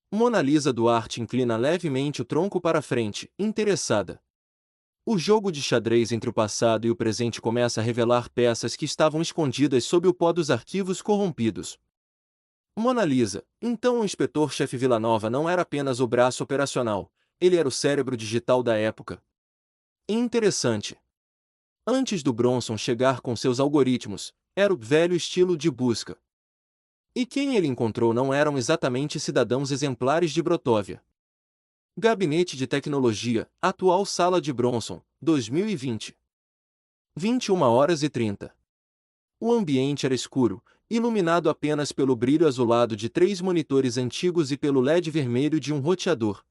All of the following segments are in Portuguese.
Mona Lisa Duarte inclina levemente o tronco para frente, interessada. O jogo de xadrez entre o passado e o presente começa a revelar peças que estavam escondidas sob o pó dos arquivos corrompidos. Mona Lisa, então o inspetor-chefe Villanova não era apenas o braço operacional, ele era o cérebro digital da época. Interessante. Antes do Bronson chegar com seus algoritmos, era o velho estilo de busca. E quem ele encontrou não eram exatamente cidadãos exemplares de Brotóvia. Gabinete de Tecnologia, atual Sala de Bronson, 2020. 21h30. O ambiente era escuro, iluminado apenas pelo brilho azulado de 3 monitores antigos e pelo LED vermelho de um roteador.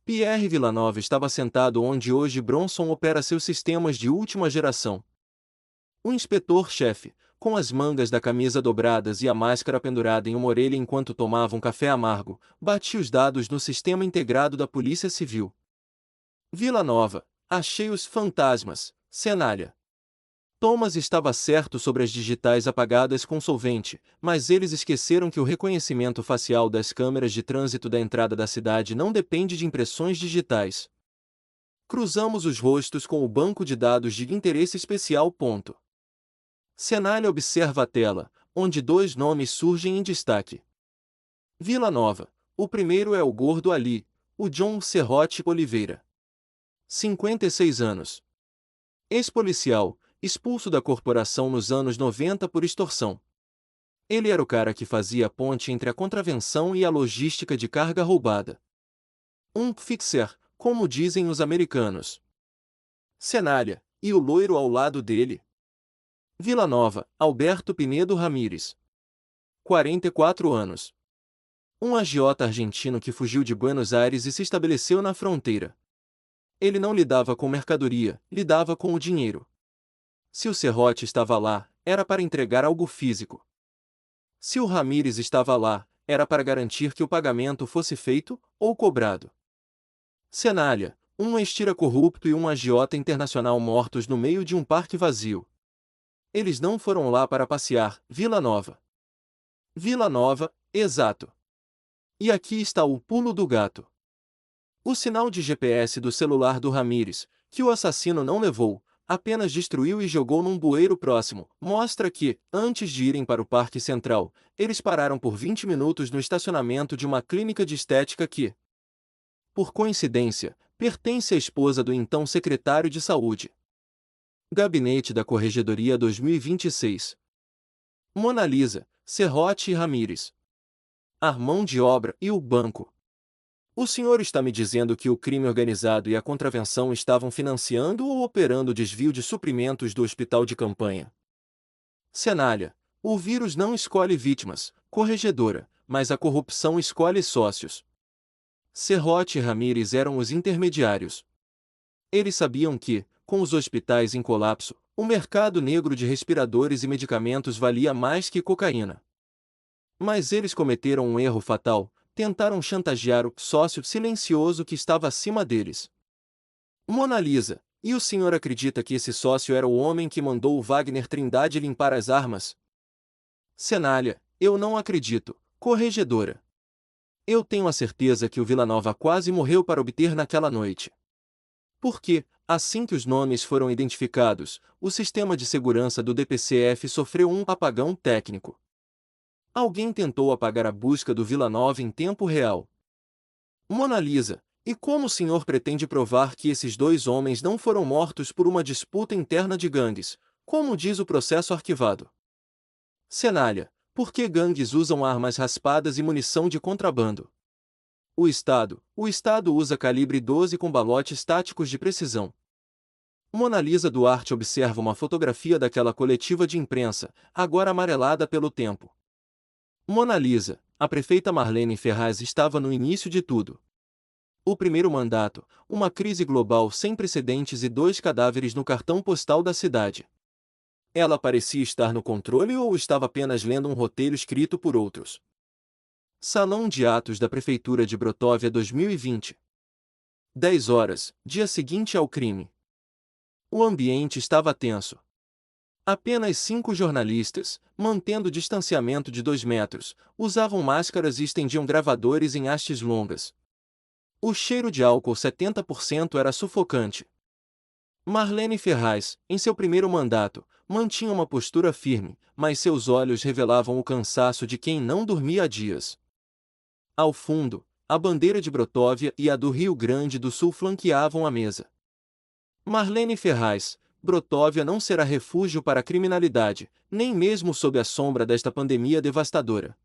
Pierre Villanova estava sentado onde hoje Bronson opera seus sistemas de última geração. O inspetor-chefe, com as mangas da camisa dobradas e a máscara pendurada em uma orelha enquanto tomava um café amargo, batia os dados no sistema integrado da Polícia Civil. Villanova, achei os fantasmas, Cenália. Thomas estava certo sobre as digitais apagadas com solvente, mas eles esqueceram que o reconhecimento facial das câmeras de trânsito da entrada da cidade não depende de impressões digitais. Cruzamos os rostos com o banco de dados de interesse especial. Cenália observa a tela, onde 2 nomes surgem em destaque. Villanova. O primeiro é o gordo Ali, o John Serrote Oliveira. 56 anos. Ex-policial, expulso da corporação nos anos 90 por extorsão. Ele era o cara que fazia a ponte entre a contravenção e a logística de carga roubada. Um fixer, como dizem os americanos. Cenália, e o loiro ao lado dele? Villanova, Alberto Pinedo Ramírez. 44 anos. Um agiota argentino que fugiu de Buenos Aires e se estabeleceu na fronteira. Ele não lidava com mercadoria, lidava com o dinheiro. Se o serrote estava lá, era para entregar algo físico. Se o Ramírez estava lá, era para garantir que o pagamento fosse feito, ou cobrado. Cenália, um estira corrupto e um agiota internacional mortos no meio de um parque vazio. Eles não foram lá para passear, Villanova. Villanova, exato. E aqui está o pulo do gato. O sinal de GPS do celular do Ramírez, que o assassino não levou, apenas destruiu e jogou num bueiro próximo, mostra que, antes de irem para o Parque Central, eles pararam por 20 minutos no estacionamento de uma clínica de estética que, por coincidência, pertence à esposa do então secretário de Saúde. Gabinete da Corregedoria 2026. Mona Lisa, Serrote e Ramírez. A mão de obra e o banco. O senhor está me dizendo que o crime organizado e a contravenção estavam financiando ou operando o desvio de suprimentos do hospital de campanha? Cenália. O vírus não escolhe vítimas, corregedora, mas a corrupção escolhe sócios. Serrote e Ramírez eram os intermediários. Eles sabiam que, com os hospitais em colapso, o mercado negro de respiradores e medicamentos valia mais que cocaína. Mas eles cometeram um erro fatal, tentaram chantagear o sócio silencioso que estava acima deles. Mona Lisa, e o senhor acredita que esse sócio era o homem que mandou o Wagner Trindade limpar as armas? Cenália, eu não acredito, corregedora. Eu tenho a certeza que o Villanova quase morreu para obter naquela noite. Porque, assim que os nomes foram identificados, o sistema de segurança do DPCF sofreu um apagão técnico. Alguém tentou apagar a busca do Villanova em tempo real. Mona Lisa, e como o senhor pretende provar que esses 2 homens não foram mortos por uma disputa interna de gangues, como diz o processo arquivado? Cenália, por que gangues usam armas raspadas e munição de contrabando? O Estado usa calibre 12 com balotes táticos de precisão. Mona Lisa Duarte observa uma fotografia daquela coletiva de imprensa, agora amarelada pelo tempo. Mona Lisa, a prefeita Marlene Ferraz estava no início de tudo. O primeiro mandato, uma crise global sem precedentes e 2 cadáveres no cartão postal da cidade. Ela parecia estar no controle ou estava apenas lendo um roteiro escrito por outros? Salão de Atos da Prefeitura de Brotóvia 2020. 10 horas, dia seguinte ao crime. O ambiente estava tenso. Apenas 5 jornalistas, mantendo distanciamento de 2 metros, usavam máscaras e estendiam gravadores em hastes longas. O cheiro de álcool 70% era sufocante. Marlene Ferraz, em seu primeiro mandato, mantinha uma postura firme, mas seus olhos revelavam o cansaço de quem não dormia há dias. Ao fundo, a bandeira de Brotóvia e a do Rio Grande do Sul flanqueavam a mesa. Marlene Ferraz: Brotóvia não será refúgio para a criminalidade, nem mesmo sob a sombra desta pandemia devastadora.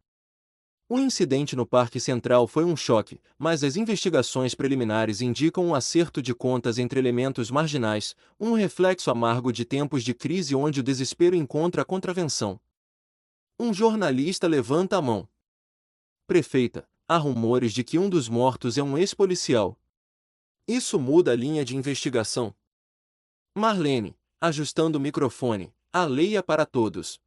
O incidente no Parque Central foi um choque, mas as investigações preliminares indicam um acerto de contas entre elementos marginais, um reflexo amargo de tempos de crise onde o desespero encontra a contravenção. Um jornalista levanta a mão. Prefeita: há rumores de que um dos mortos é um ex-policial. Isso muda a linha de investigação. Marlene, ajustando o microfone: a lei é para todos.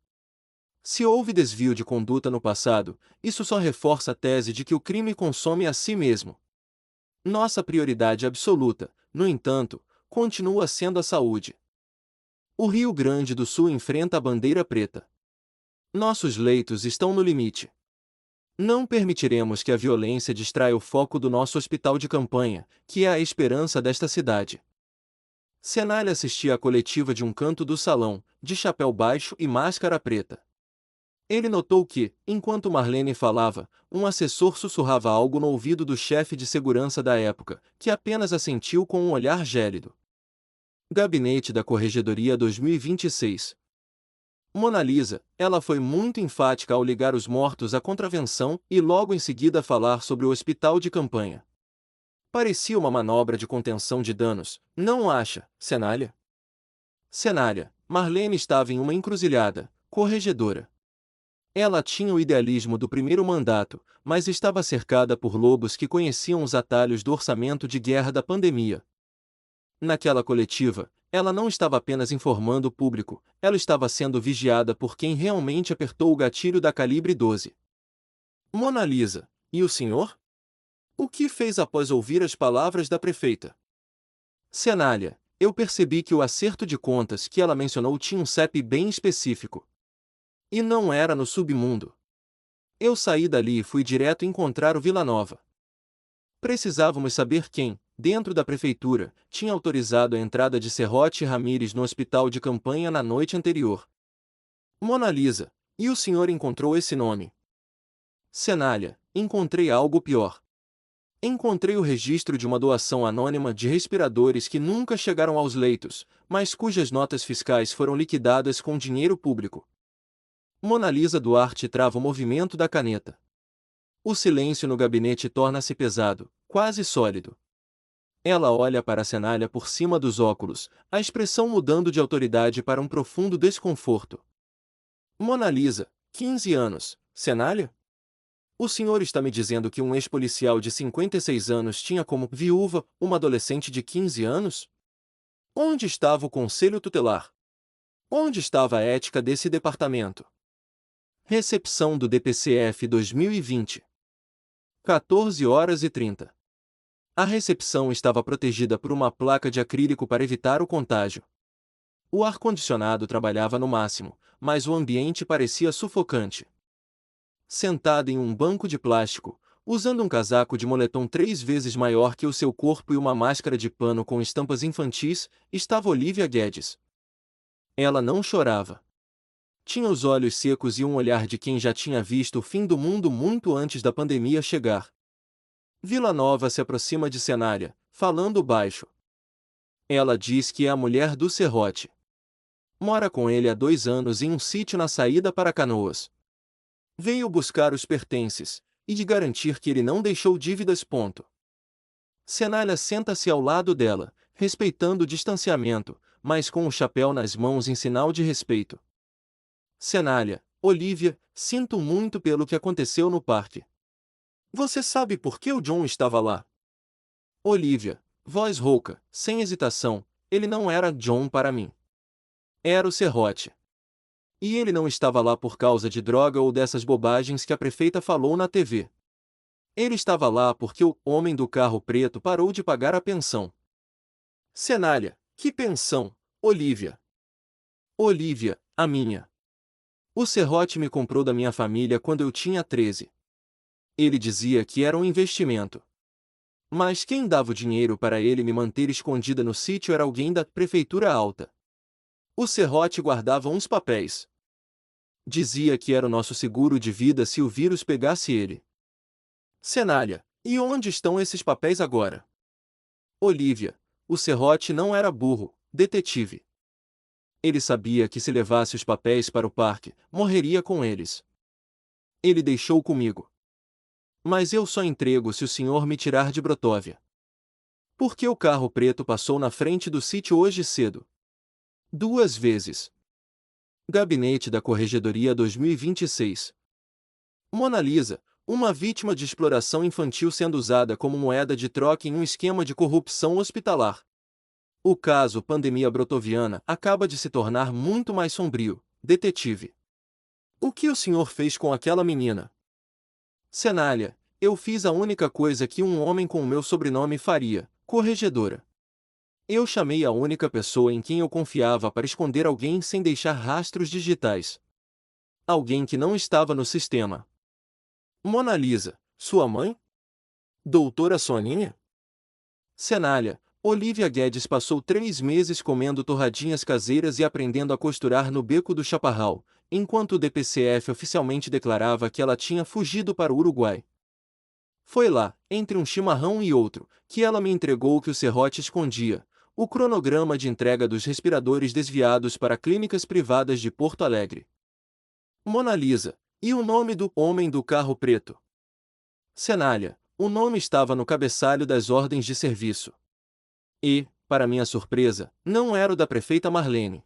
Se houve desvio de conduta no passado, isso só reforça a tese de que o crime consome a si mesmo. Nossa prioridade absoluta, no entanto, continua sendo a saúde. O Rio Grande do Sul enfrenta a bandeira preta. Nossos leitos estão no limite. Não permitiremos que a violência distraia o foco do nosso hospital de campanha, que é a esperança desta cidade. Cenália assistia à coletiva de um canto do salão, de chapéu baixo e máscara preta. Ele notou que, enquanto Marlene falava, um assessor sussurrava algo no ouvido do chefe de segurança da época, que apenas assentiu com um olhar gélido. Gabinete da Corregedoria 2026. Mona Lisa: ela foi muito enfática ao ligar os mortos à contravenção e logo em seguida falar sobre o hospital de campanha. Parecia uma manobra de contenção de danos, não acha, Cenália? Cenália: Marlene estava em uma encruzilhada, corregedora. Ela tinha o idealismo do primeiro mandato, mas estava cercada por lobos que conheciam os atalhos do orçamento de guerra da pandemia. Naquela coletiva, ela não estava apenas informando o público, ela estava sendo vigiada por quem realmente apertou o gatilho da calibre 12. Mona Lisa: e o senhor? O que fez após ouvir as palavras da prefeita? Cenália: eu percebi que o acerto de contas que ela mencionou tinha um CEP bem específico. E não era no submundo. Eu saí dali e fui direto encontrar o Villanova. Precisávamos saber quem, dentro da prefeitura, tinha autorizado a entrada de Serrote Ramírez no hospital de campanha na noite anterior. Mona Lisa: e o senhor encontrou esse nome? Cenália: encontrei algo pior. Encontrei o registro de uma doação anônima de respiradores que nunca chegaram aos leitos, mas cujas notas fiscais foram liquidadas com dinheiro público. Mona Lisa Duarte trava o movimento da caneta. O silêncio no gabinete torna-se pesado, quase sólido. Ela olha para a Cenália por cima dos óculos, a expressão mudando de autoridade para um profundo desconforto. Mona Lisa: 15 anos, Cenália? O senhor está me dizendo que um ex-policial de 56 anos tinha como viúva uma adolescente de 15 anos? Onde estava o conselho tutelar? Onde estava a ética desse departamento? Recepção do DPCF 2020. 14h30. A recepção estava protegida por uma placa de acrílico para evitar o contágio. O ar-condicionado trabalhava no máximo, mas o ambiente parecia sufocante. Sentada em um banco de plástico, usando um casaco de moletom 3 vezes maior que o seu corpo e uma máscara de pano com estampas infantis, estava Olivia Guedes. Ela não chorava. Tinha os olhos secos e um olhar de quem já tinha visto o fim do mundo muito antes da pandemia chegar. Villanova se aproxima de Cenália, falando baixo. Ela diz que é a mulher do Serrote. Mora com ele há 2 anos em um sítio na saída para Canoas. Veio buscar os pertences, e de garantir que ele não deixou dívidas. Cenália senta-se ao lado dela, respeitando o distanciamento, mas com o chapéu nas mãos em sinal de respeito. Cenália: Olivia, sinto muito pelo que aconteceu no parque. Você sabe por que o John estava lá? Olivia: voz rouca, sem hesitação: ele não era John para mim. Era o Serrote. E ele não estava lá por causa de droga ou dessas bobagens que a prefeita falou na TV. Ele estava lá porque o homem do carro preto parou de pagar a pensão. Cenália: que pensão, Olivia? Olivia: A minha. O serrote me comprou da minha família quando eu tinha 13. Ele dizia que era um investimento. Mas quem dava o dinheiro para ele me manter escondida no sítio era alguém da prefeitura alta. O serrote guardava uns papéis. Dizia que era o nosso seguro de vida se o vírus pegasse ele. Cenália, e onde estão esses papéis agora? Olívia, o serrote não era burro, detetive. Ele sabia que se levasse os papéis para o parque, morreria com eles. Ele deixou comigo. Mas eu só entrego se o senhor me tirar de Brotóvia. Por que o carro preto passou na frente do sítio hoje cedo? 2 vezes. Gabinete da Corregedoria 2026. Mona Lisa, uma vítima de exploração infantil sendo usada como moeda de troca em um esquema de corrupção hospitalar. O caso Pandemia Brotoviana acaba de se tornar muito mais sombrio. Detetive. O que o senhor fez com aquela menina? Cenália, eu fiz a única coisa que um homem com o meu sobrenome faria, corregedora. Eu chamei a única pessoa em quem eu confiava para esconder alguém sem deixar rastros digitais. Alguém que não estava no sistema. Mona Lisa, sua mãe? Doutora Soninha? Cenália, Olívia Guedes passou 3 meses comendo torradinhas caseiras e aprendendo a costurar no Beco do Chaparral, enquanto o DPCF oficialmente declarava que ela tinha fugido para o Uruguai. Foi lá, entre um chimarrão e outro, que ela me entregou o que o serrote escondia, o cronograma de entrega dos respiradores desviados para clínicas privadas de Porto Alegre. Mona Lisa, e o nome do homem do carro preto? Cenália, o nome estava no cabeçalho das ordens de serviço. E, para minha surpresa, não era o da prefeita Marlene.